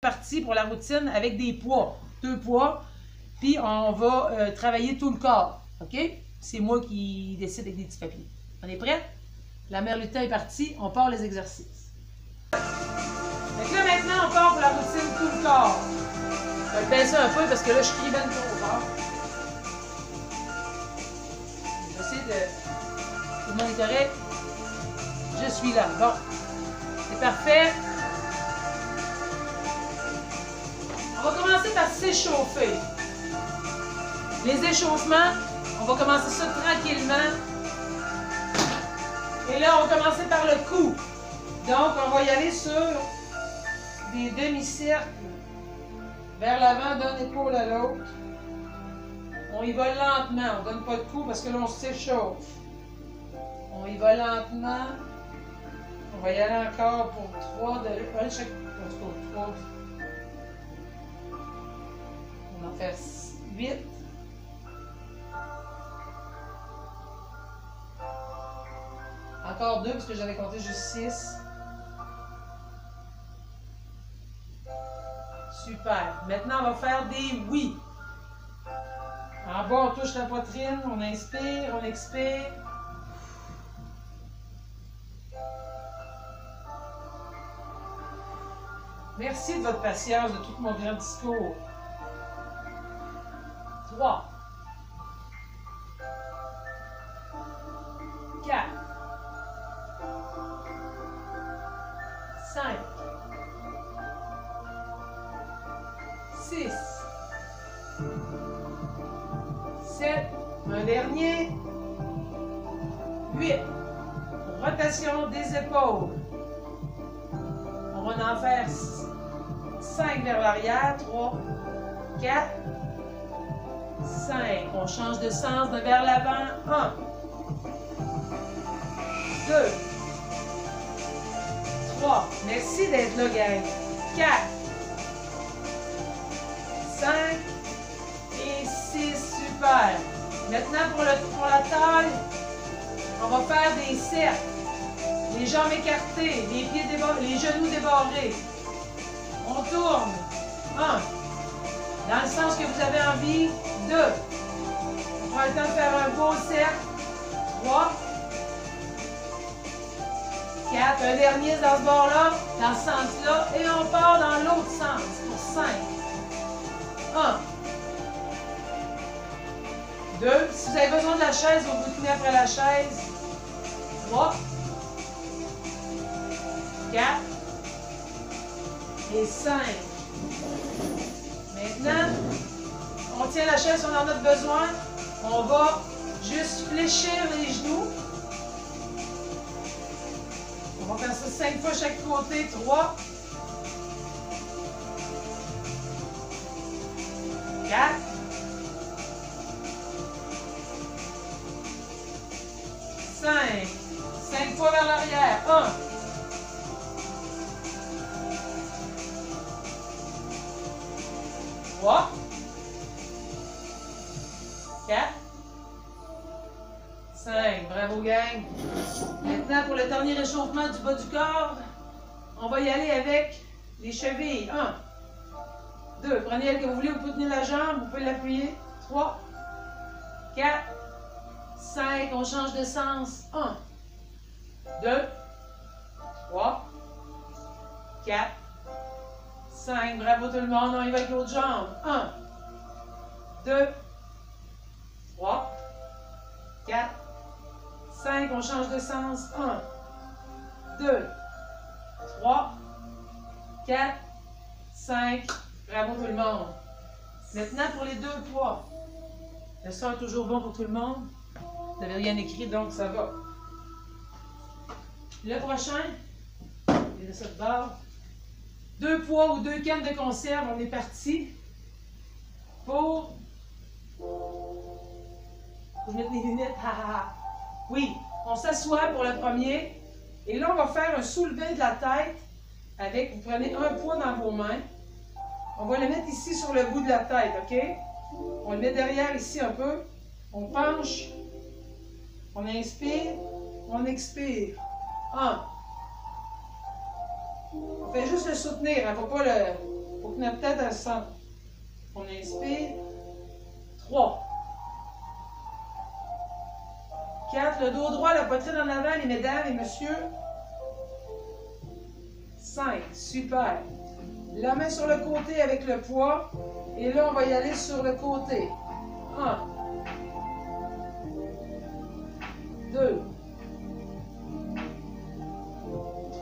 parti pour la routine avec des poids, 2 poids, puis on va travailler tout le corps, OK? C'est moi qui décide avec des petits papiers. On est prêts? La mère Lutin est partie, on part les exercices. Donc là maintenant, on part pour la routine tout le corps. Je vais baisser un peu parce que là, je crie ben trop fort. J'essaie de... Tout le monde est correct? Je suis là. Bon. C'est parfait. On va commencer par s'échauffer. Les échauffements, on va commencer ça tranquillement. Et là, on va commencer par le cou. Donc, on va y aller sur des demi-cercles vers l'avant d'un épaule à l'autre. On y va lentement. On ne donne pas de coup parce que là, on s'échauffe. On y va lentement. On va y aller encore pour 3 de un chaque. Pour 3. On va en faire 8. Encore 2 parce que j'avais compté juste 6. Super. Maintenant, on va faire des oui. En bas, on touche la poitrine, on inspire, on expire. Merci de votre patience, de tout mon grand discours. 3. 4. 5. 6. 7. Un dernier. 8. Rotation des épaules. On va en faire 5 vers l'arrière. 3, 4, 5. On change de sens de vers l'avant. 1, 2, 3. Merci d'être là, gang. 4, 5 et 6. Super. Maintenant, pour la taille, on va faire des cercles. Les jambes écartées, les pieds débarrés, les genoux débarrés. On tourne. 1. Dans le sens que vous avez envie. 2. On prend le temps de faire un beau cercle. 3. 4. Un dernier dans ce bord-là, dans ce sens-là. Et on part dans l'autre sens pour 5. 1. 2. Si vous avez besoin de la chaise, vous vous tenez après la chaise. 3. 4 et 5. Maintenant, on tient la chaise si on en a besoin. On va juste fléchir les genoux. On va faire ça 5 fois chaque côté. 3. 4. 5. 5 fois vers l'arrière. 1. 3, 4, 5. Bravo, gang. Maintenant, pour le dernier réchauffement du bas du corps, on va y aller avec les chevilles. 1, 2. Prenez elle que vous voulez, vous pouvez tenir la jambe, vous pouvez l'appuyer. 3, 4, 5. On change de sens. 1, 2, 3, 4, 5. Bravo tout le monde. On y va avec l'autre jambe. 1, 2, 3, 4, 5. On change de sens. 1, 2, 3, 4, 5. Bravo tout le monde. Maintenant pour les 2 poids. Le son est toujours bon pour tout le monde. Vous n'avez rien écrit, donc ça va. Le prochain, il est de cette barre. 2 poids ou 2 cannes de conserve, on est parti pour... Vous mettez les lunettes, Oui, on s'assoit pour le premier. Et là, on va faire un soulevé de la tête avec, vous prenez un poids dans vos mains. On va le mettre ici sur le bout de la tête, OK? On le met derrière ici un peu. On penche. On inspire. On expire. 1. On fait juste le soutenir, il ne faut pas notre tête à le centre. On inspire. 3. 4. Le dos droit, la poitrine en avant, les mesdames et messieurs. 5. Super. La main sur le côté avec le poids. Et là, on va y aller sur le côté. 1. 2.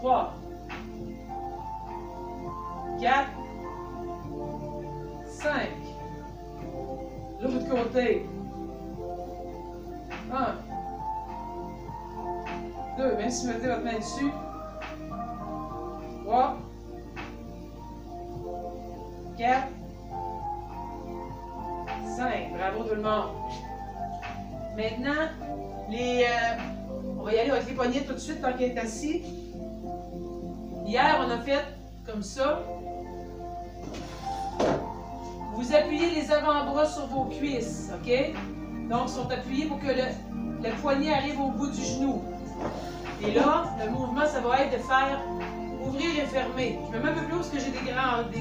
3. 4. 5. L'autre côté. 1. 2. Même si vous mettez votre main dessus. 3. 4. 5. Bravo tout le monde. Maintenant, on va y aller avec les poignets tout de suite tant qu'il est assis. Hier, on a fait comme ça. Vous appuyez les avant-bras sur vos cuisses, OK? Donc, ils sont appuyés pour que le poignet arrive au bout du genou. Et là, le mouvement, ça va être de faire ouvrir et fermer. Je me mets un peu plus haut parce que j'ai des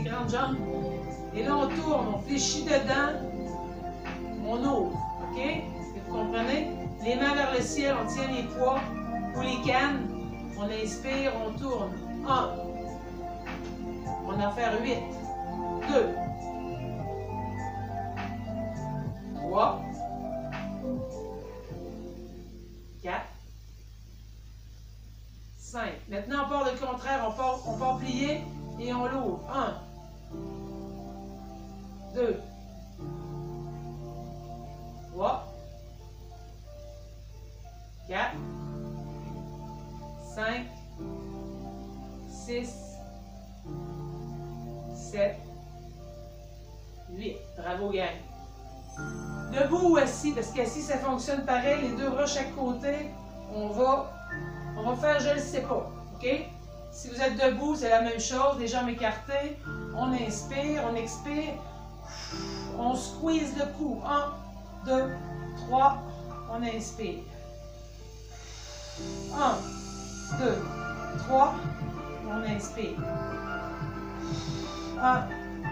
grandes jambes. Et là, on tourne, on fléchit dedans, on ouvre, OK? Est-ce que vous comprenez? Les mains vers le ciel, on tient les poids ou les cannes. On inspire, on tourne. 1. On va en faire 8. 2. 3. 4. 5. Maintenant, on part le contraire. On part plier et on l'ouvre. 1. 2. 3. 4. 5. 6. 7. 8. Bravo, gang. Debout ou assis, parce qu'assis, ça fonctionne pareil. Les deux bras chaque côté. On va faire je ne sais pas. OK? Si vous êtes debout, c'est la même chose. Les jambes écartées. On inspire, on expire. On squeeze le cou. 1, 2, 3. On inspire. 1, 2, 3. On inspire. 1,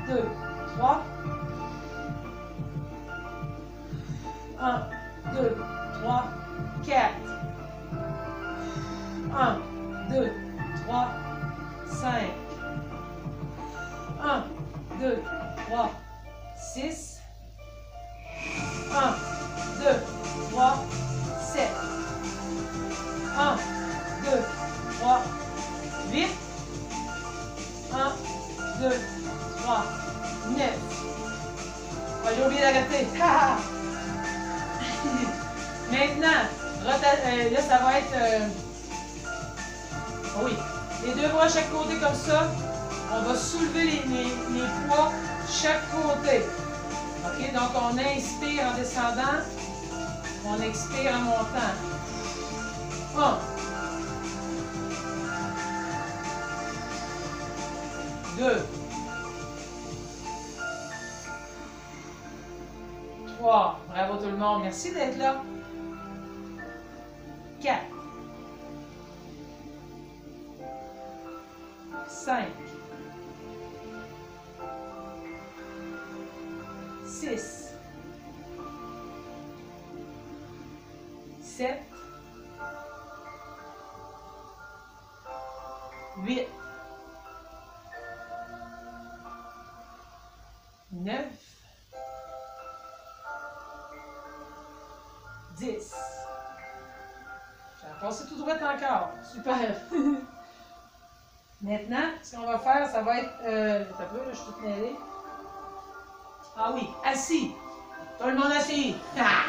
2, 3. 1, 2, 3, 4. 1, 2, 3, 5. 1, 2, 3, 6. 1, 2, 3, 7. 1, 2, 3, 8. 1, 2, 3, 9. Oh, j'ai oublié d'arrêter. Maintenant, là, ça va être... oui, les deux bras chaque côté comme ça. On va soulever les poids chaque côté. OK? Donc, on inspire en descendant. On expire en montant. 1. 2. 3. Bravo tout le monde. Merci d'être là. 4. 5. 6. 7. 8. 9. 10. J'ai passé tout droit encore. Super. Maintenant, ce qu'on va faire, ça va être... t'as peu, là, je suis toute mêlée. Ah oui, assis. Tout le monde assis. Ah!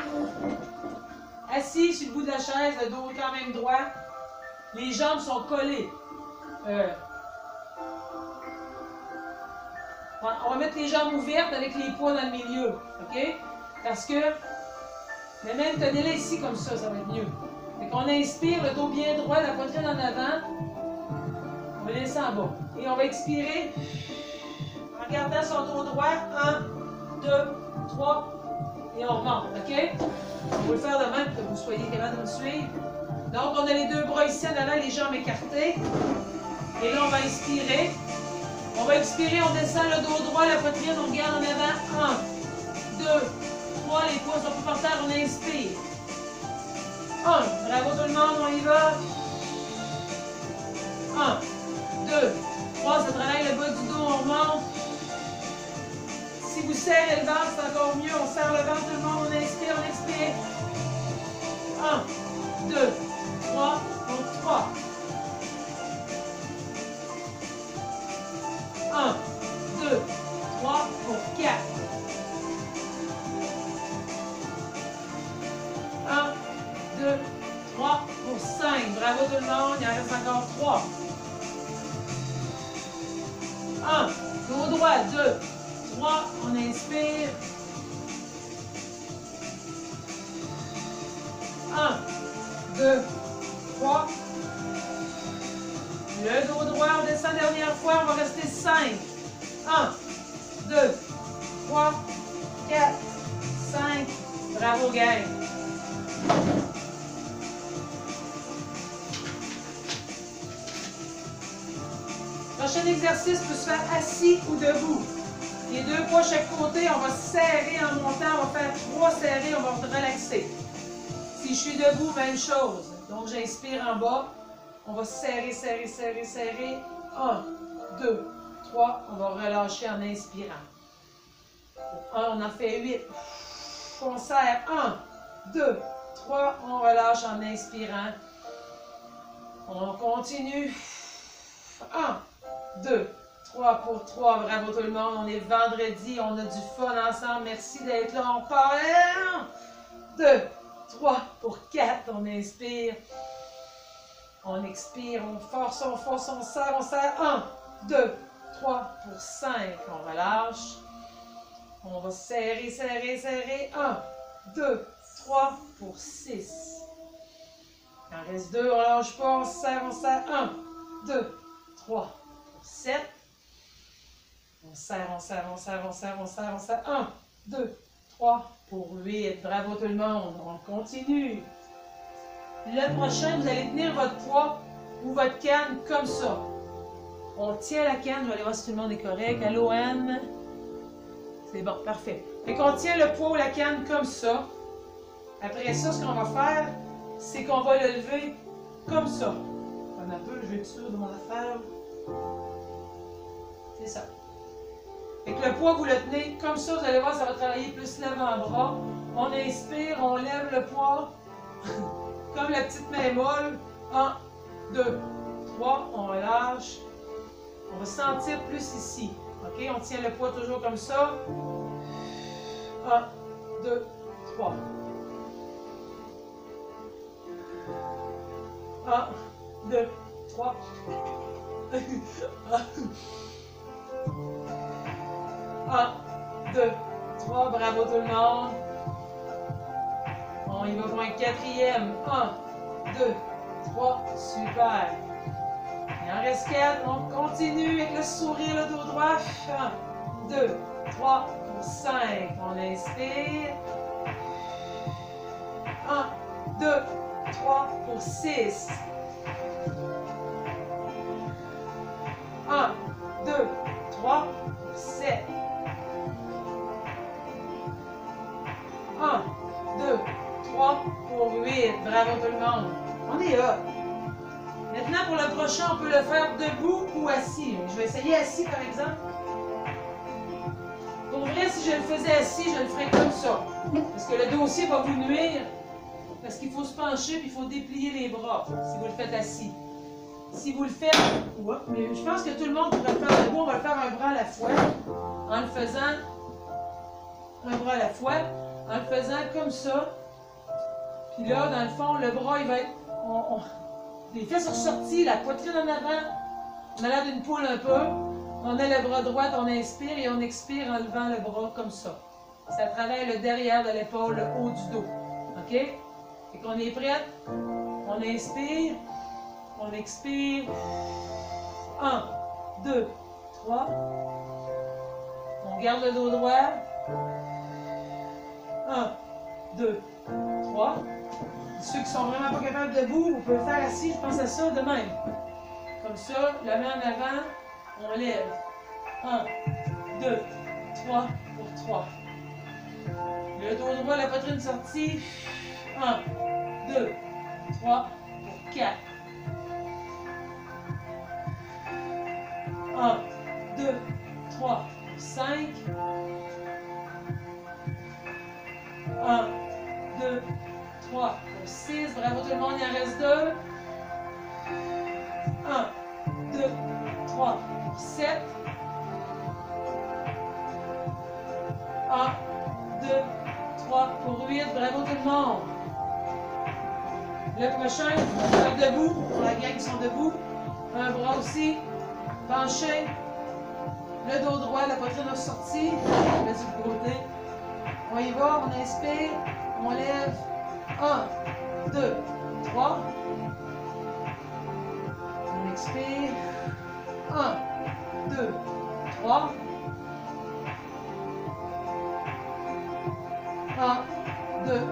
Assis sur le bout de la chaise, le dos quand même droit. Les jambes sont collées. On va mettre les jambes ouvertes avec les poids dans le milieu. OK? Parce que... Mais même tenez-les ici comme ça va être mieux. Fait qu'on inspire, le dos bien droit, la poitrine en avant. On va laisser en bas. Et on va expirer en gardant son dos droit. 1, 2, 3. Et on remonte. OK? On va le faire de même pour que vous soyez capable de me suivre. Donc, on a les deux bras ici en avant, les jambes écartées. Et là, on va inspirer. On va expirer, on descend le dos droit, la poitrine, on garde en avant. 1, 2, 3, les poids sont pas par terre, on inspire. 1, bravo tout le monde, on y va. 1, 2, 3, ça travaille le bas du dos, on remonte. Si vous serrez le ventre, c'est encore mieux. On serre le ventre, tout le monde, on inspire, on expire. 1, 2, 3, donc 3. 1, 2, 3 pour 4. 1, 2, 3 pour 5. Bravo tout le monde, il en reste encore 3. 1, dos droit, 2, 3, on inspire. 1, 2, 3. Le dos droit, on descend dernière fois, on va rester 5. 1, 2, 3, 4, 5. Bravo, gang. Prochain exercice peut se faire assis ou debout. Les deux poids chaque côté, on va serrer en montant, on va faire 3 serrés, on va relaxer. Si je suis debout, même chose. Donc j'inspire en bas, on va serrer, serrer, serrer, serrer. 1, 2, 3, on va relâcher en inspirant. 1, on en fait 8. On serre. 1, 2, 3, on relâche en inspirant. On continue. 1, 2, 3 pour 3. Bravo tout le monde. On est vendredi. On a du fun ensemble. Merci d'être là. On part. 1, 2, 3 pour 4. On inspire. On expire. On force, on serre, on serre. 1, 2, 3 pour 5. On relâche. On va serrer, serrer, serrer. 1, 2, 3 pour 6. Il en reste 2. On ne lâche pas. On serre, on serre. 1, 2, 3 pour 7. On serre, on serre, on serre, on serre, on serre, on serre. 1, 2, 3 pour 8. Bravo tout le monde. On continue. Le prochain, vous allez tenir votre poids ou votre canne comme ça. On tient la canne. Je vais aller voir si tout le monde est correct. Allô, Anne? C'est bon, parfait. Fait qu'on tient le poids ou la canne comme ça. Après ça, ce qu'on va faire, c'est qu'on va le lever comme ça. Un peu, je vais être sûr de mon affaire. C'est ça. Fait que le poids, vous le tenez comme ça, vous allez voir, ça va travailler plus l'avant-bras. On inspire, on lève le poids, comme la petite main molle. 1, 2, 3, on relâche. On va sentir plus ici. OK? On tient le poids toujours comme ça. 1, 2, 3. 1, 2, 3. 1, 2, 3. Bravo tout le monde. On y va pour un quatrième. 1, 2, 3. Super. Il en reste 4. On continue avec le sourire, le dos droit. 1, 2, 3 pour 5. On inspire. 1, 2, 3 pour 6. 1, 2, 3 pour 7. 1, 2, 3 pour 8. Bravo tout le monde. On est là. Maintenant, pour le prochain, on peut le faire debout ou assis. Je vais essayer assis, par exemple. Pour vrai, si je le faisais assis, je le ferais comme ça. Parce que le dossier va vous nuire. Parce qu'il faut se pencher et il faut déplier les bras si vous le faites assis. Si vous le faites... Ouais, mais je pense que tout le monde pourrait le faire debout. On va le faire un bras à la fois. En le faisant... Un bras à la fois. En le faisant comme ça. Puis là, dans le fond, le bras, il va être... Les fesses sont ressorties, la poitrine en avant. On a l'air d'une poule un peu. On a le bras droit, on inspire et on expire en levant le bras comme ça. Ça travaille le derrière de l'épaule, le haut du dos. OK? Et qu'on est prête. On inspire. On expire. 1, 2, 3. On garde le dos droit. 1, 2, 3. Ceux qui sont vraiment pas capables debout, vous pouvez le faire assis, je pense à ça de même. Comme ça, la main en avant, on lève. 1, 2, 3 pour 3. Le dos droit, la poitrine sortie. 1, 2, 3 pour 4. 1, 2, 3 pour 5. 1, 2, 3 pour 6. Bravo tout le monde, il en reste 2. 1, 2, 3 pour 7. 1, 2, 3 pour 8. Bravo tout le monde. Le prochain, on va faire debout. Pour la gang qui sont debout. Un bras aussi. Penché. Le dos droit, la poitrine sortie. On met sur le côté. On y va, on inspire. On lève. 1, 2, 3. On expire. 1, 2, 3. 1, 2,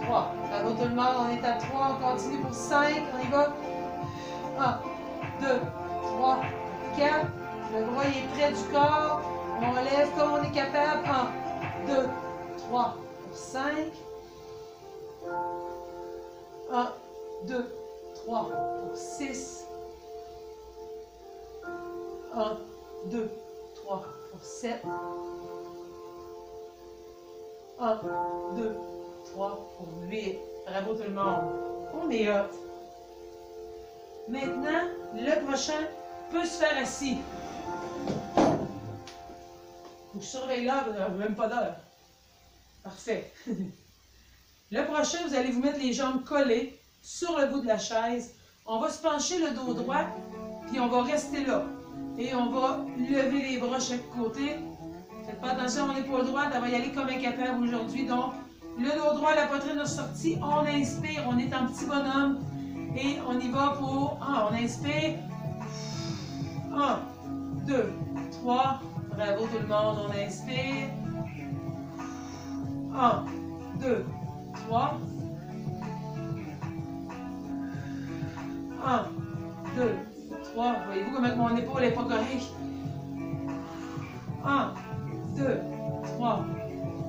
3. Bravo tout le monde, on est à 3. On continue pour 5. On y va. 1, 2, 3, 4. Le bras il est près du corps. On lève comme on est capable. 1, 2, 3 pour 5. 1, 2, 3 pour 6. 1, 2, 3 pour 7. 1, 2, 3 pour 8. Bravo tout le monde. On est hot. Maintenant, le prochain peut se faire assis. Faut que je surveille l'heure, même pas d'heure. Parfait. Le prochain, vous allez vous mettre les jambes collées sur le bout de la chaise. On va se pencher le dos droit, puis on va rester là. Et on va lever les bras chaque côté. Faites pas attention à mon épaule droite, elle va y aller comme incapable aujourd'hui. Donc, le dos droit, la poitrine est sortie. On inspire, on est en petit bonhomme. Et on y va pour... on inspire. 1, 2, 3. Bravo tout le monde, on inspire. 1, 2, 3. 1, 2, 3. Voyez-vous comment mon épaule n'est pas correcte? 1, 2, 3,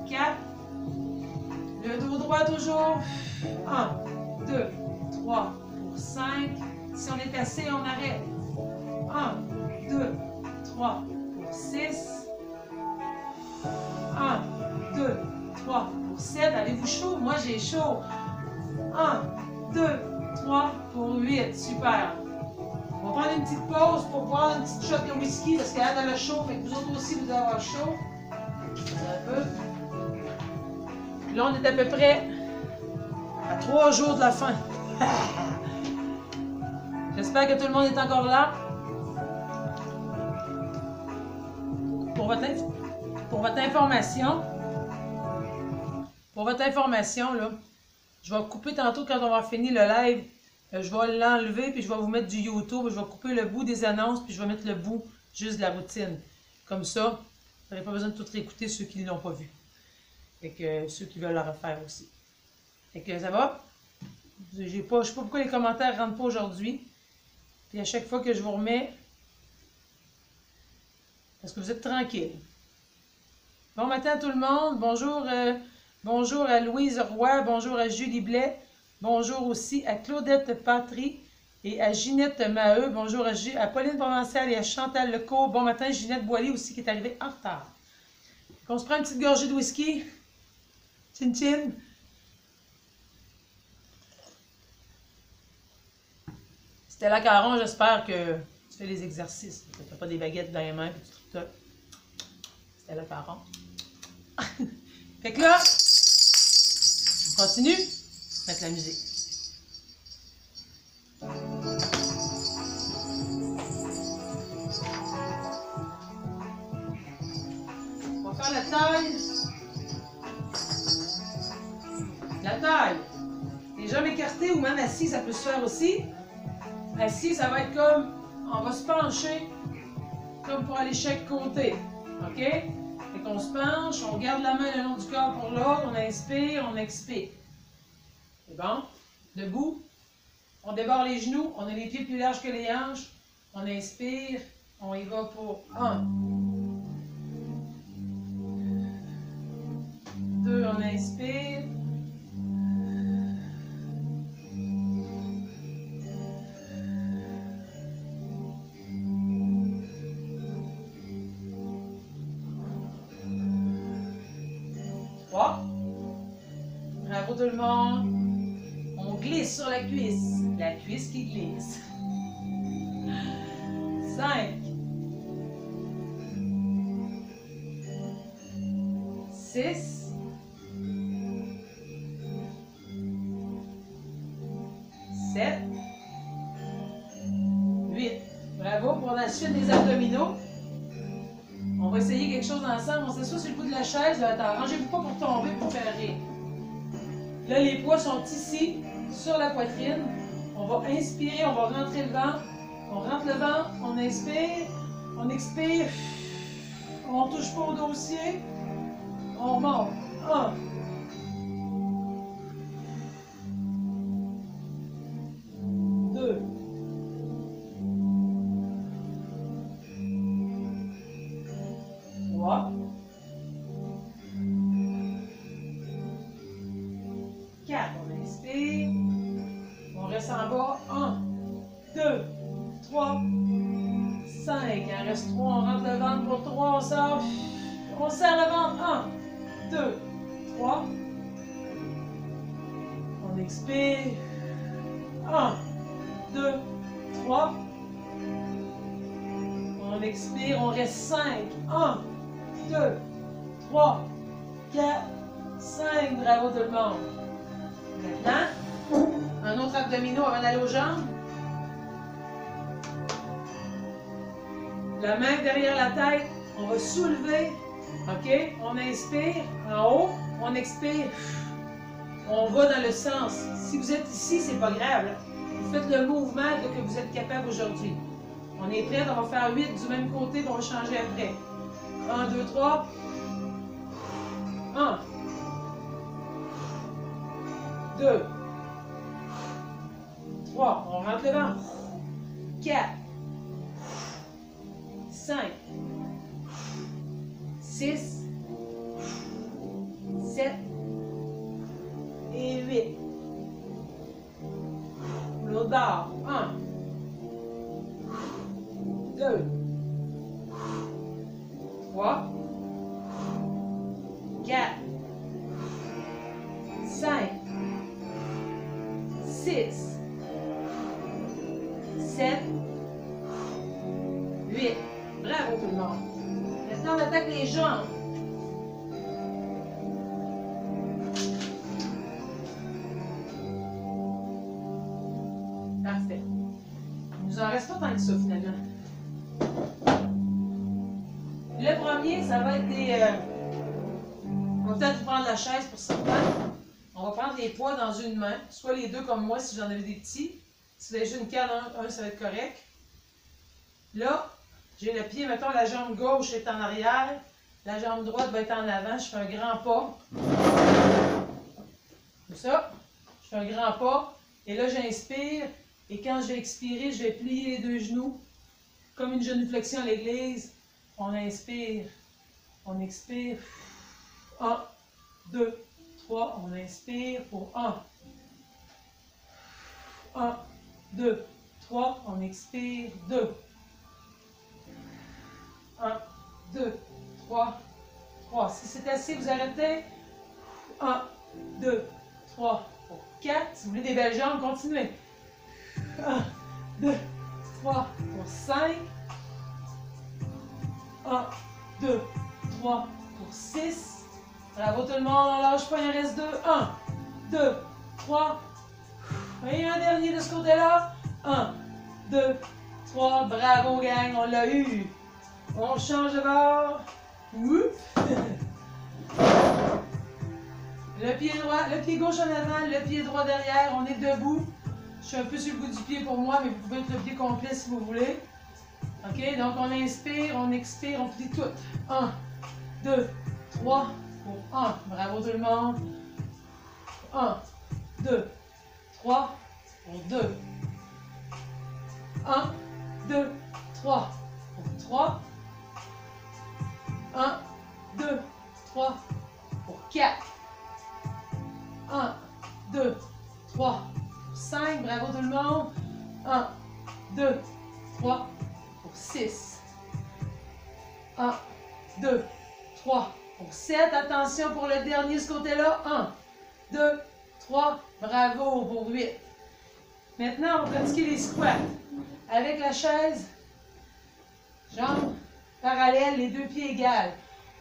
4. Le dos droit toujours. 1, 2, 3 pour 5. Si on est assez, on arrête. 1, 2, 3 pour 6. 1, 2, 3 pour 7. Avez-vous chaud? Moi, j'ai chaud. 1, 2, 3 pour 8. Super. On va prendre une petite pause pour boire une petite shot de whisky parce qu'elle a le chaud. Fait que vous autres aussi, vous devez avoir chaud. Un peu. Là, on est à peu près à 3 jours de la fin. J'espère que tout le monde est encore là. Pour votre information, là, je vais couper tantôt quand on va finir le live. Je vais l'enlever puis je vais vous mettre du YouTube. Je vais couper le bout des annonces puis je vais mettre le bout juste de la routine. Comme ça, vous n'avez pas besoin de tout réécouter ceux qui ne l'ont pas vu. Et que ceux qui veulent le refaire aussi. Fait que ça va? Je ne sais pas pourquoi les commentaires ne rentrent pas aujourd'hui. Puis à chaque fois que je vous remets, parce que vous êtes tranquille. Bon matin à tout le monde. Bonjour, bonjour à Louise Roy. Bonjour à Julie Blais. Bonjour aussi à Claudette Patry et à Ginette Maheu. Bonjour à Pauline Provençal et à Chantal Lecourt. Bon matin, Ginette Boilly aussi qui est arrivée en retard. On se prend une petite gorgée de whisky. Chin chin. Stella Caron, j'espère que tu fais les exercices. Tu n'as pas des baguettes dans les mains et tout. Stella Caron. Fait que là, on continue. Mettre la musique. On va faire la taille. La taille. Les jambes écartées ou même assis, ça peut se faire aussi. Assis, ça va être comme, on va se pencher comme pour aller chaque côté. OK? Fait qu'on se penche, on garde la main le long du corps pour l'autre, on inspire, on expire. C'est bon? Debout. On débarre les genoux, on a les pieds plus larges que les hanches. On inspire, on y va pour 1, inspire. Bravo tout le monde. On glisse sur la cuisse qui glisse. 5, 6, 7, 8. Bravo pour la suite des abdominaux. On va essayer quelque chose ensemble. On s'assoit sur le bout de la chaise. Arrangez-vous pas pour tomber, pour faire rire. Là, les poids sont ici, sur la poitrine. On va inspirer, on va rentrer le ventre. On rentre le ventre, on inspire, on expire. On ne touche pas au dossier. On monte. 1. 2. 3. 4. On inspire. On reste en bas. 1, 2, 3, 5. Il en reste 3. On rentre le ventre pour 3. On sort. On serre le ventre. 1, 2, 3. On expire. 1, 2, 3. On expire. On reste 5. 1, 2, 3, 4, 5. Bravo tout le monde. Maintenant, un autre abdominaux avant d'aller aux jambes. La main derrière la tête, on va soulever. OK? On inspire en haut, on expire. On va dans le sens. Si vous êtes ici, c'est pas grave. Vous faites le mouvement que vous êtes capable aujourd'hui. On est prêt, on va faire 8 du même côté, puis on va changer après. 1, 2, 3. 1. 2. 3. On rentre le ventre. 4. 5. 6. 7. Et 8. L'autre barre. 1. 2. 3. 4. 5. 6. 7. 8. Bravo tout le monde. Maintenant, on attaque les jambes. Parfait. Il nous en reste pas tant que ça, finalement. Le premier, ça va être des... on va peut-être prendre la chaise pour certains. On va prendre les poids dans une main, soit les deux comme moi si j'en avais des petits. Si vous avez juste une canne, un, ça va être correct. Là, j'ai le pied, mettons, la jambe gauche est en arrière, la jambe droite va être en avant. Je fais un grand pas. Comme ça. Je fais un grand pas. Et là, j'inspire. Et quand je vais expirer, je vais plier les deux genoux, comme une genuflexion à l'église. On inspire. On expire. 1, 2, 3. On inspire pour 1. 1, 2, 3. On expire. 2. 1, 2, 3, 3. Si c'est assez, vous arrêtez. 1, 2, 3, 4. Si vous voulez des belles jambes, continuez. 1, 2, 3, pour 5. 1, 2, 3, pour 6. Bravo tout le monde, on lâche pas, il en reste 2. 1, 2, 3. Et un dernier de ce côté-là. 1, 2, 3. Bravo gang, on l'a eu. On change de bord. Le pied droit, le pied gauche en avant, le pied droit derrière. On est debout. Je suis un peu sur le bout du pied pour moi, mais vous pouvez être le pied complet si vous voulez. OK, donc on inspire, on expire, on plie tout. 1, 2, 3, pour 1. Bravo tout le monde. 1, 2, 3, pour 2. 1, 2, 3, pour 3. 1, 2, 3, pour 4. 2, 3, pour 7. Attention pour le dernier, ce côté-là. 1, 2, 3. Bravo pour 8. Maintenant, on va pratiquer les squats. Avec la chaise, jambes parallèles, les deux pieds égales.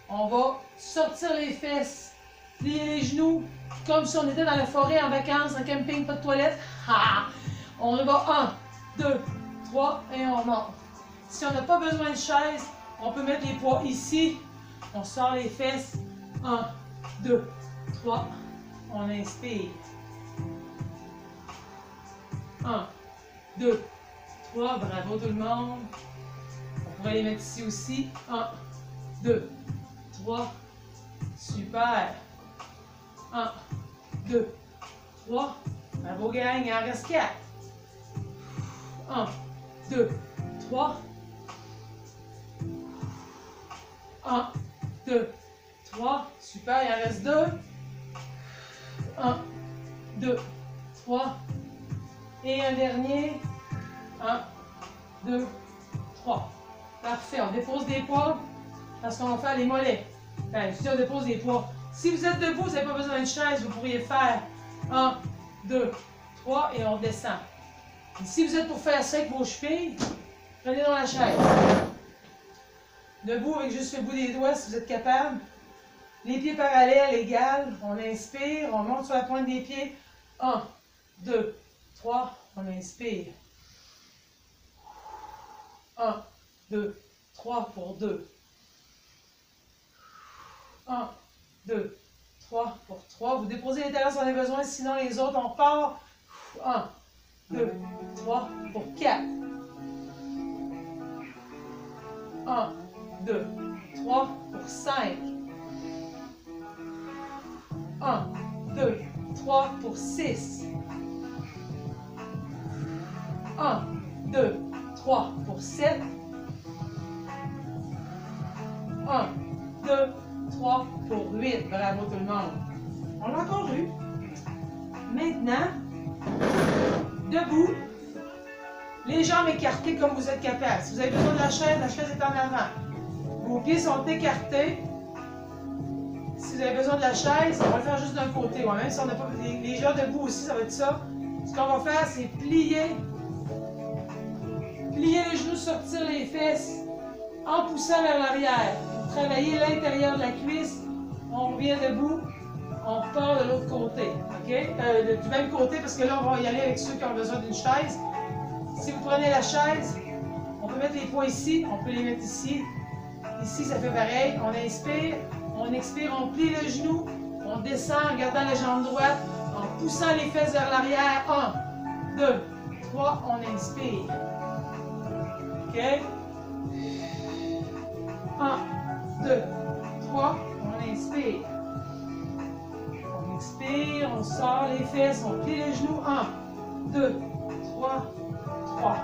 On va sortir les fesses, plier les genoux, comme si on était dans la forêt en vacances, en camping, pas de toilette. On y va 1, 2, 3 et on monte. Si on n'a pas besoin de chaise, on peut mettre les poids ici. On sort les fesses. 1, 2, 3. On inspire. 1, 2, 3. Bravo tout le monde. On pourrait les mettre ici aussi. 1, 2, 3. Super. 1, 2, 3. Bravo gang, il en reste 4. 1, 2, 3. 1, 2, 3. Super, il en reste 2. 1, 2, 3. Et un dernier. 1, 2, 3. Parfait, on dépose des poids parce qu'on va faire les mollets. Enfin, si on dépose des poids. Si vous êtes debout, vous n'avez pas besoin de chaise, vous pourriez faire 1, 2, 3 et on descend. Et si vous êtes pour faire ça avec vos chevilles, prenez dans la chaise. Debout avec juste le bout des doigts si vous êtes capable. Les pieds parallèles, égales. On inspire, on monte sur la pointe des pieds. 1, 2, 3, on inspire. 1, 2, 3 pour 2. 1, 2, 3 pour 3. Vous déposez les talons si on a besoin, sinon les autres, on part. 1, 2, 3 pour 4. 1, 2, 3 pour 5. 1, 2, 3 pour 6. 1, 2, 3 pour 7. 1, 2, 3 pour 8. Bravo tout le monde. On l'a encore eu. Maintenant, debout, les jambes écartées comme vous êtes capable. Si vous avez besoin de la chaise est en avant. Vos pieds sont écartés. Si vous avez besoin de la chaise, on va le faire juste d'un côté. Ouais, même si on n'a pas les gens debout aussi, ça va être ça. Ce qu'on va faire, c'est plier les genoux, sortir les fesses en poussant vers l'arrière. Travailler l'intérieur de la cuisse. On revient debout. On repart de l'autre côté. OK? Du même côté, parce que là, on va y aller avec ceux qui ont besoin d'une chaise. Si vous prenez la chaise, on peut mettre les poids ici. On peut les mettre ici. Ici, ça fait pareil. On inspire. On expire. On plie le genou. On descend en gardant la jambe droite. En poussant les fesses vers l'arrière. 1, 2, 3. On inspire. OK? 1, 2, 3. On inspire. On expire, on sort les fesses, on plie les genoux. 1, 2, 3, 3.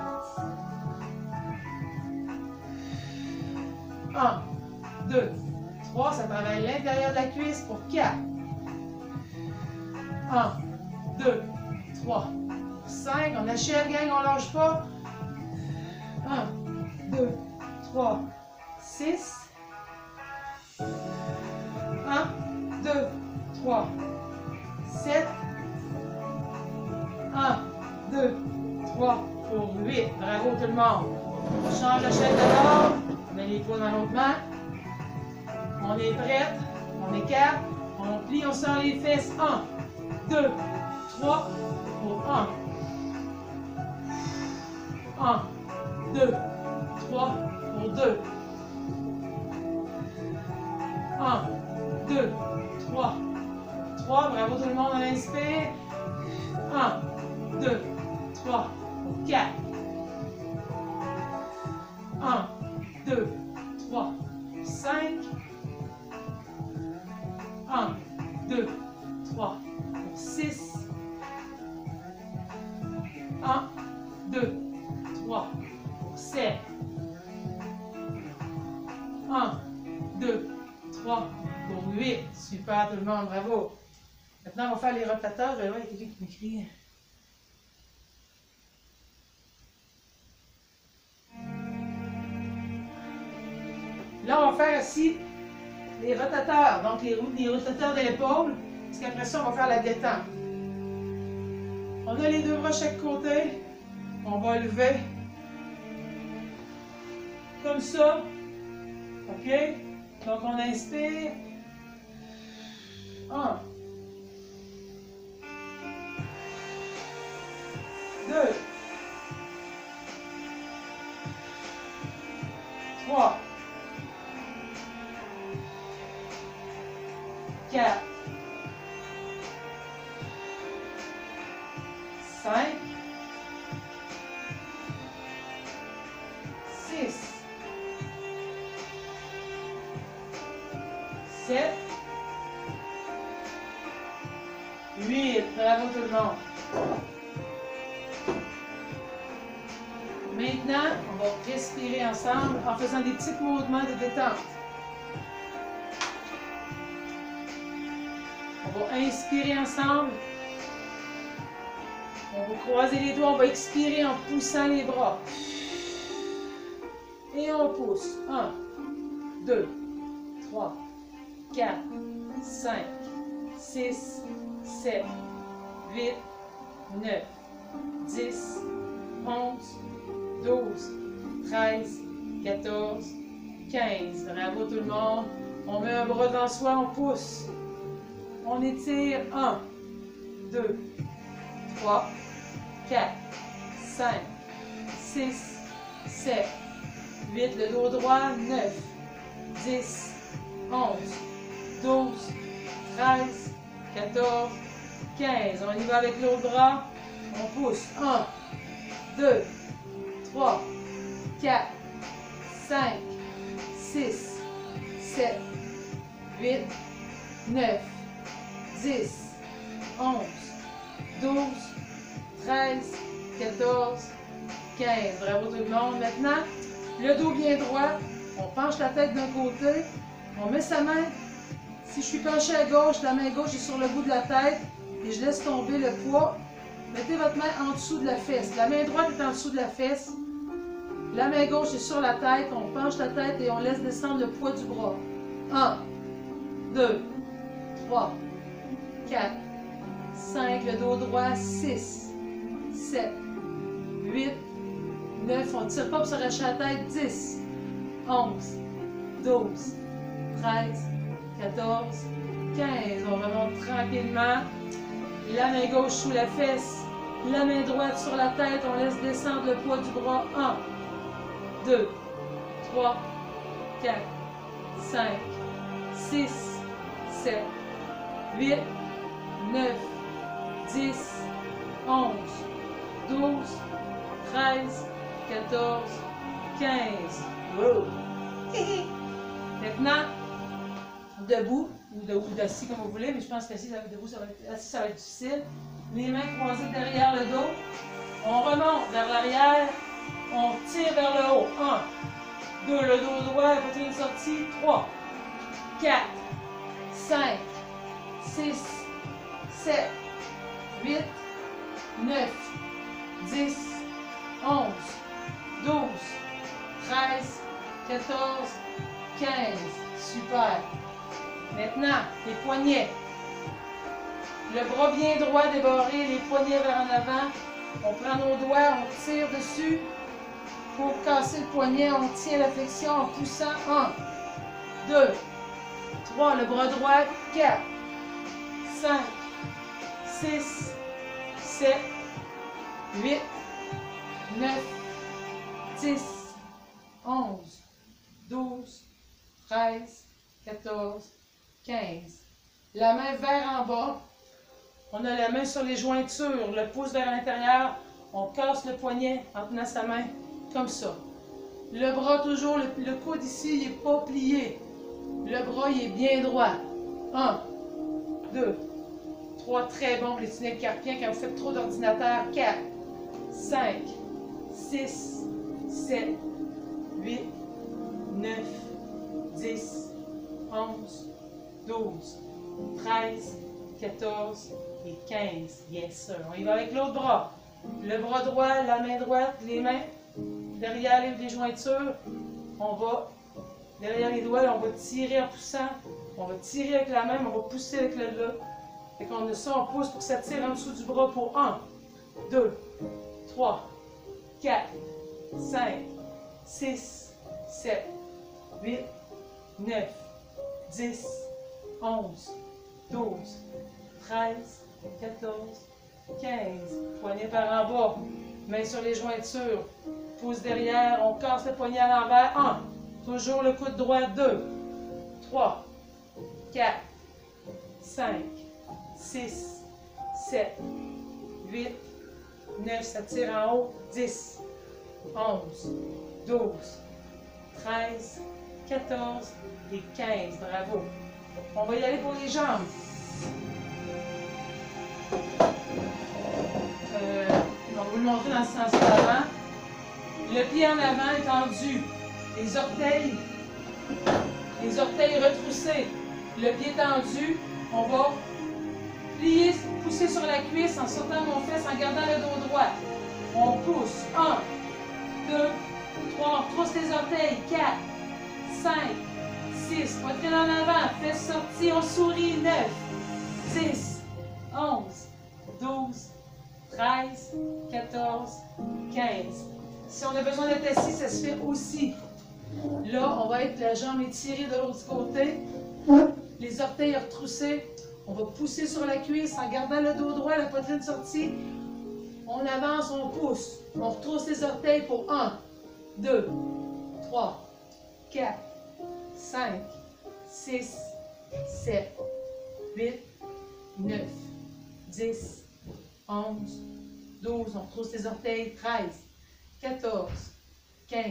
1, 2, 3. Ça travaille l'intérieur de la cuisse pour 4. 1, 2, 3, 5. On achève, gang, on ne lâche pas. 1, 2, 3, 6. 1, 2, 3, 7. 1, 2, 3 pour 8. Bravo tout le monde. On change la chaise de bord. On met les poids dans l'autre main. On est prête. On écarte. On plie, on sort les fesses. 1, 2, 3 pour 1. 1, 2, 3 pour 2. 1, 2, 3. 3, bravo tout le monde, on inspire. 1, 2, 3, pour 4. 1, 2, 3, 5. 1, 2, 3, pour 6. 1, 2, 3, pour 7. 1, 2, 3, pour 8. Super tout le monde, bravo. Maintenant, on va faire les rotateurs. Il y a quelqu'un qui m'écrit. Là, on va faire ici les rotateurs, donc les rotateurs de l'épaule, parce qu'après ça, on va faire la détente. On a les deux bras de chaque côté. On va lever comme ça. OK? Donc, on inspire. 1. 2. 3. 4. 5. 6. 7. 8. Bravo tout le monde. Maintenant, on va respirer ensemble en faisant des petits mouvements de détente. On va inspirer ensemble. On va croiser les doigts, on va expirer en poussant les bras. Et on pousse. 1, 2, 3, 4, 5, 6, 7, 8, 9, 10, 11, 12, 13, 14, 15. Bravo tout le monde. On met un bras devant soi, on pousse. On étire. 1, 2, 3, 4, 5, 6, 7, 8. Le dos droit. 9, 10, 11, 12, 13, 14, 15. On y va avec l'autre bras. On pousse. 1, 2, 3, 4, 5, 6, 7, 8, 9, 10, 11, 12, 13, 14, 15. Bravo tout le monde. Maintenant, le dos bien droit. On penche la tête d'un côté. On met sa main. Si je suis penché à gauche, la main gauche est sur le bout de la tête. Et je laisse tomber le poids. Mettez votre main en dessous de la fesse. La main droite est en dessous de la fesse. La main gauche est sur la tête. On penche la tête et on laisse descendre le poids du bras. 1, 2, 3, 4, 5. Le dos droit. 6, 7, 8, 9. On ne tire pas pour s'arracher la tête. 10, 11, 12, 13, 14, 15. On remonte tranquillement. La main gauche sous la fesse, la main droite sur la tête. On laisse descendre le poids du bras. 1, 2, 3, 4, 5, 6, 7, 8, 9, 10, 11, 12, 13, 14, 15. Wow. Maintenant, debout, ou d'assis comme vous voulez, mais je pense qu'assis, debout, assis, ça va être difficile. Les mains croisées derrière le dos. On remonte vers l'arrière. On tire vers le haut. 1, 2, le dos droit, la poitrine sortie. 3, 4, 5, 6, 7, 8, 9, 10, 11, 12, 13, 14, 15. Super. Maintenant, les poignets. Le bras bien droit débarré, les poignets vers en avant. On prend nos doigts, on tire dessus. Pour casser le poignet, on tient la flexion en poussant. 1, 2, 3, le bras droit. 4, 5, 6, 7, 8, 9, 10, 11, 12, 13, 14, 15. La main vers en bas. On a la main sur les jointures, le pouce vers l'intérieur. On casse le poignet en tenant sa main comme ça. Le bras toujours, le coude ici, il n'est pas plié. Le bras, il est bien droit. 1, 2, 3, très bon pour les tunnels carpiens quand vous faites trop d'ordinateur. 4, 5, 6, 7, 8, 9, 10, 11, 12, 13, 14 et 15. Yes, sir. On y va avec l'autre bras. Le bras droit, la main droite, les mains derrière les jointures. On va derrière les doigts, là, on va tirer en poussant. On va tirer avec la main, mais on va pousser avec le là. Fait qu'on a ça, on pousse pour que ça tire en dessous du bras pour 1, 2, 3, 4, 5, 6, 7, 8, 9, 10, 11, 12, 13, 14, 15. Poignet par en bas. Main sur les jointures. Pouce derrière. On casse le poignet à l'envers. 1. Toujours le coude droit. 2, 3, 4, 5, 6, 7, 8, 9. Ça tire en haut. 10, 11, 12, 13, 14 et 15. Bravo. On va y aller pour les jambes. On va vous le montrer dans ce sens d'avant. Le pied en avant est tendu. Les orteils retroussés. Le pied tendu. On va plier, pousser sur la cuisse en sortant nos fesses, en gardant le dos droit. On pousse. 1, 2, 3. On trousse les orteils. 4, 5, 6. Poitrine en avant. Fesses sorties. On sourit. 9, 10, 11, 12, 13, 14, 15. Si on a besoin d'être assis, ça se fait aussi. Là, on va être la jambe étirée de l'autre côté. Les orteils retroussés. On va pousser sur la cuisse en gardant le dos droit, la poitrine sortie. On avance, on pousse. On retrousse les orteils pour 1, 2, 3, 4, 5, 6, 7, 8, 9, 10, 11, 12, on retrousse les orteils, 13, 14, 15,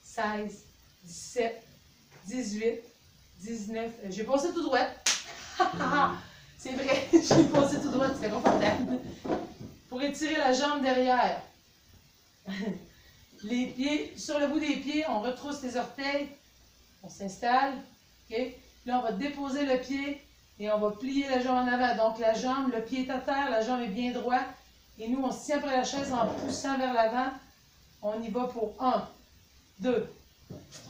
16, 17, 18, 19, j'ai passé tout droit. C'est vrai, j'ai passé tout droit, c'était confortable. Pour étirer la jambe derrière. Les pieds, sur le bout des pieds, on retrousse les orteils, on s'installe, ok? Là, on va déposer le pied et on va plier la jambe en avant. Donc, la jambe, le pied est à terre, la jambe est bien droite. Et nous, on se tient après la chaise en poussant vers l'avant. On y va pour 1, 2,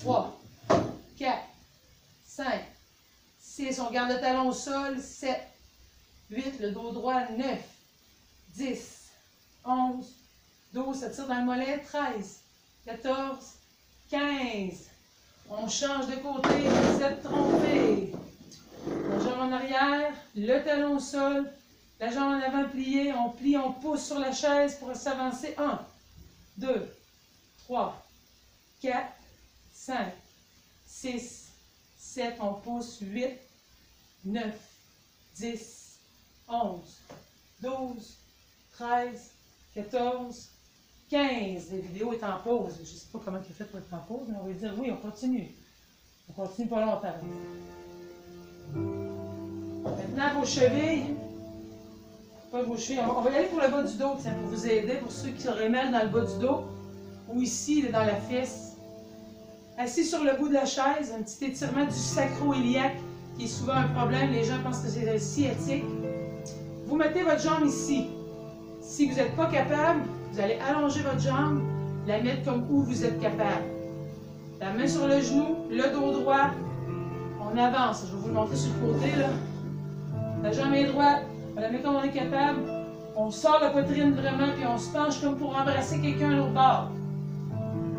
3, 4, 5, 6. On garde le talon au sol. 7, 8, le dos droit. 9, 10, 11, 12. Ça tire dans le mollet. 13, 14, 15. On change de côté. Vous êtes trompés. La jambe en arrière, le talon au sol, la jambe en avant pliée, on plie, on pousse sur la chaise pour s'avancer. 1, 2, 3, 4, 5, 6, 7, on pousse. 8, 9, 10, 11, 12, 13, 14, 15. La vidéo est en pause. Je ne sais pas comment tu as fait pour être en pause, mais on va dire oui, on continue. On continue pas longtemps. Maintenant, vos chevilles. Pas vos chevilles. On va y aller pour le bas du dos, tiens, pour vous aider, pour ceux qui auraient mal dans le bas du dos, ou ici, dans la fesse. Assis sur le bout de la chaise, un petit étirement du sacro-iliaque, qui est souvent un problème. Les gens pensent que c'est sciatique. Vous mettez votre jambe ici. Si vous n'êtes pas capable, vous allez allonger votre jambe, la mettre comme où vous êtes capable. La main sur le genou, le dos droit. On avance. Je vais vous le montrer sur le côté, là. La jambe est droite. On la met comme on est capable. On sort la poitrine vraiment, puis on se penche comme pour embrasser quelqu'un à l'autre bord.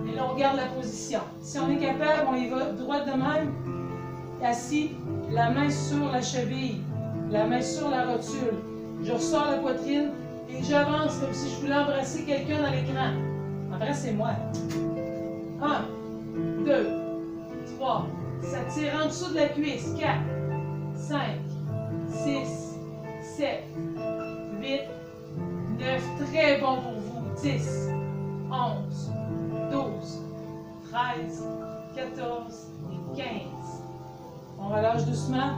Et là, on garde la position. Si on est capable, on y va droite de même. Assis, la main sur la cheville, la main sur la rotule. Je ressors la poitrine et j'avance comme si je voulais embrasser quelqu'un dans l'écran. Embrassez-moi. 1, 2, 3. Ça tire en dessous de la cuisse. 4, 5, 6, 7, 8, 9. Très bon pour vous. 10, 11, 12, 13, 14 et 15. On relâche doucement.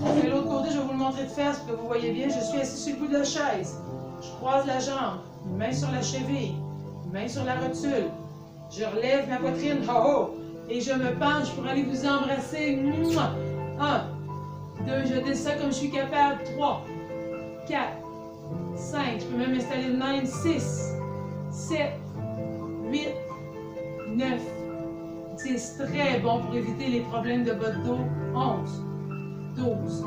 On fait l'autre côté, je vais vous le montrer de face pour que vous voyez bien. Je suis assis sur le bout de la chaise. Je croise la jambe, une main sur la cheville, une main sur la rotule. Je relève ma poitrine, oh oh, et je me penche pour aller vous embrasser. 1, 2, je descends comme je suis capable. 3, 4, 5, je peux même m'installer de même. 6, 7, 8, 9, 10, très bon pour éviter les problèmes de bas de dos. 11, 12,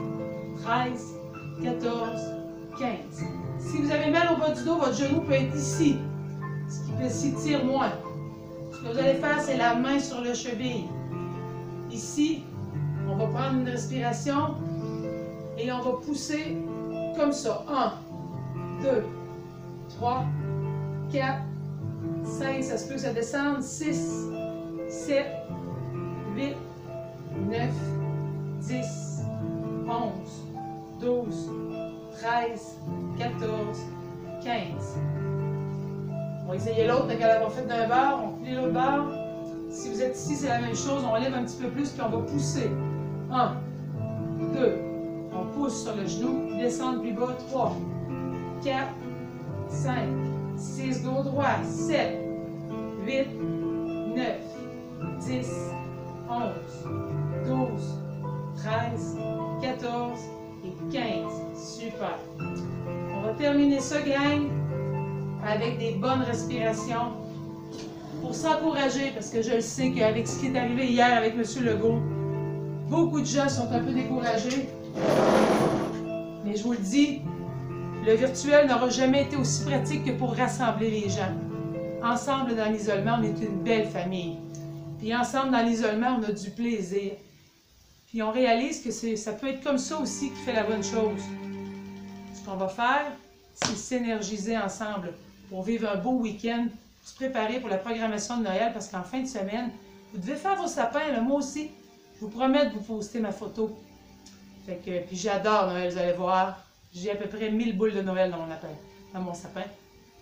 13, 14, 15. Si vous avez mal au bas du dos, votre genou peut être ici, ce qui peut s'étirer moins. Ce que vous allez faire, c'est la main sur le cheville. Ici, on va prendre une respiration et on va pousser comme ça. 1, 2, 3, 4, 5, ça se peut que ça descende. 6, 7, 8, 9, 10, 11, 12, 13, 14, 15. On va essayer l'autre, dès qu'elle va faire d'un bord, on plie l'autre bord. Si vous êtes ici, c'est la même chose, on lève un petit peu plus, puis on va pousser. 1, 2, on pousse sur le genou, descendre plus bas, 3, 4, 5, 6, dos droit, 7, 8, 9, 10, 11, 12, 13, 14 et 15. Super. On va terminer ça, gang, avec des bonnes respirations pour s'encourager, parce que je le sais qu'avec ce qui est arrivé hier avec M. Legault, beaucoup de gens sont un peu découragés. Mais je vous le dis, le virtuel n'aura jamais été aussi pratique que pour rassembler les gens. Ensemble, dans l'isolement, on est une belle famille. Puis ensemble, dans l'isolement, on a du plaisir. Puis on réalise que ça peut être comme ça aussi qui fait la bonne chose. Ce qu'on va faire, c'est s'énergiser ensemble pour vivre un beau week-end, pour se préparer pour la programmation de Noël, parce qu'en fin de semaine, vous devez faire vos sapins, là, moi aussi. Je vous promets de vous poster ma photo. Fait que, puis j'adore Noël, vous allez voir. J'ai à peu près 1000 boules de Noël dans mon sapin.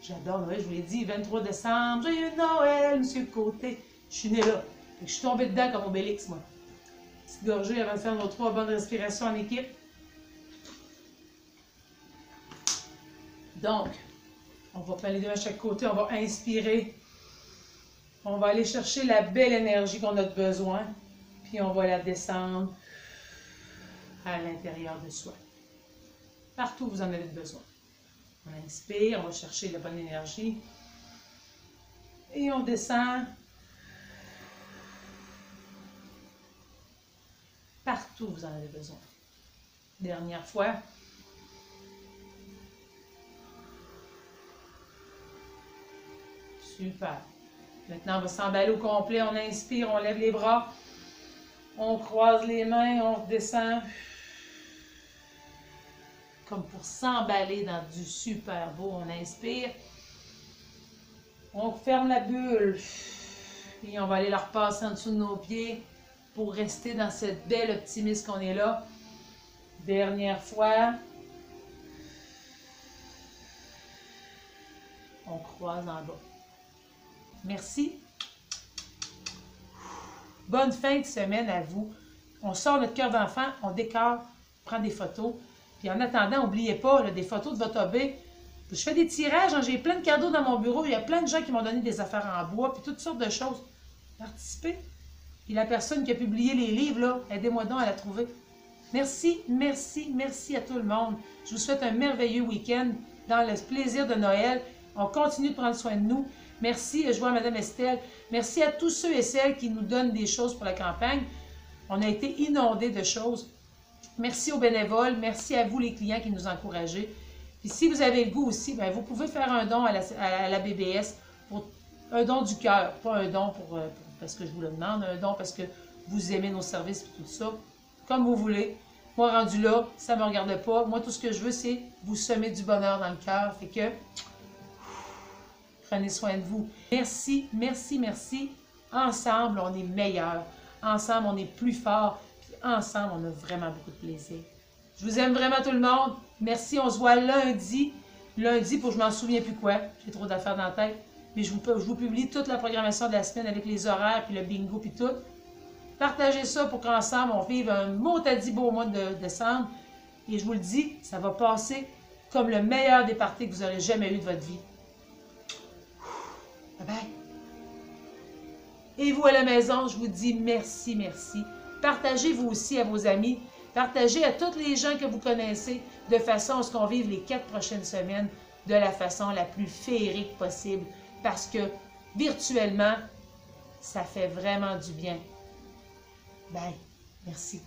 J'adore Noël, je vous l'ai dit, 23 décembre, joyeux Noël, Monsieur Côté. Je suis née là. Fait que je suis tombée dedans comme Obélix, moi. Petite gorgée avant de faire nos 3 bonnes respirations en équipe. Donc, on va prendre les 2 à chaque côté, on va inspirer. On va aller chercher la belle énergie qu'on a besoin, puis on va la descendre à l'intérieur de soi. Partout où vous en avez besoin. On inspire, on va chercher la bonne énergie. Et on descend partout où vous en avez besoin. Dernière fois. Super. Maintenant, on va s'emballer au complet. On inspire, on lève les bras. On croise les mains, on redescend. Comme pour s'emballer dans du super beau. On inspire. On ferme la bulle. Puis on va aller la repasser en dessous de nos pieds pour rester dans cette belle optimisme qu'on est là. Dernière fois. On croise en bas. Merci. Bonne fin de semaine à vous. On sort notre cœur d'enfant, on décore, on prend des photos. Puis en attendant, n'oubliez pas, là, des photos de votre hobby. Je fais des tirages, hein, j'ai plein de cadeaux dans mon bureau. Il y a plein de gens qui m'ont donné des affaires en bois, puis toutes sortes de choses. Participez. Puis la personne qui a publié les livres, là, aidez-moi donc à la trouver. Merci, merci, merci à tout le monde. Je vous souhaite un merveilleux week-end dans le plaisir de Noël. On continue de prendre soin de nous. Merci, je vois Mme Estelle. Merci à tous ceux et celles qui nous donnent des choses pour la campagne. On a été inondés de choses. Merci aux bénévoles. Merci à vous, les clients, qui nous encouragez. Puis si vous avez le goût aussi, bien, vous pouvez faire un don à la BBS, pour un don du cœur, pas un don parce que je vous le demande, un don parce que vous aimez nos services et tout ça. Comme vous voulez. Moi, rendu là, ça ne me regarde pas. Moi, tout ce que je veux, c'est vous semer du bonheur dans le cœur. Fait que prenez soin de vous. Merci, merci, merci. Ensemble, on est meilleurs. Ensemble, on est plus forts. Puis ensemble, on a vraiment beaucoup de plaisir. Je vous aime vraiment tout le monde. Merci, on se voit lundi. Lundi, pour je m'en souviens plus quoi. J'ai trop d'affaires dans la tête. Mais je vous publie toute la programmation de la semaine avec les horaires, puis le bingo, puis tout. Partagez ça pour qu'ensemble, on vive un maudit beau mois de décembre. Et je vous le dis, ça va passer comme le meilleur des parties que vous aurez jamais eu de votre vie. Bye bye. Et vous à la maison, je vous dis merci, merci. Partagez vous aussi à vos amis. Partagez à tous les gens que vous connaissez de façon à ce qu'on vive les 4 prochaines semaines de la façon la plus féerique possible. Parce que virtuellement, Ça fait vraiment du bien. Bye. Merci.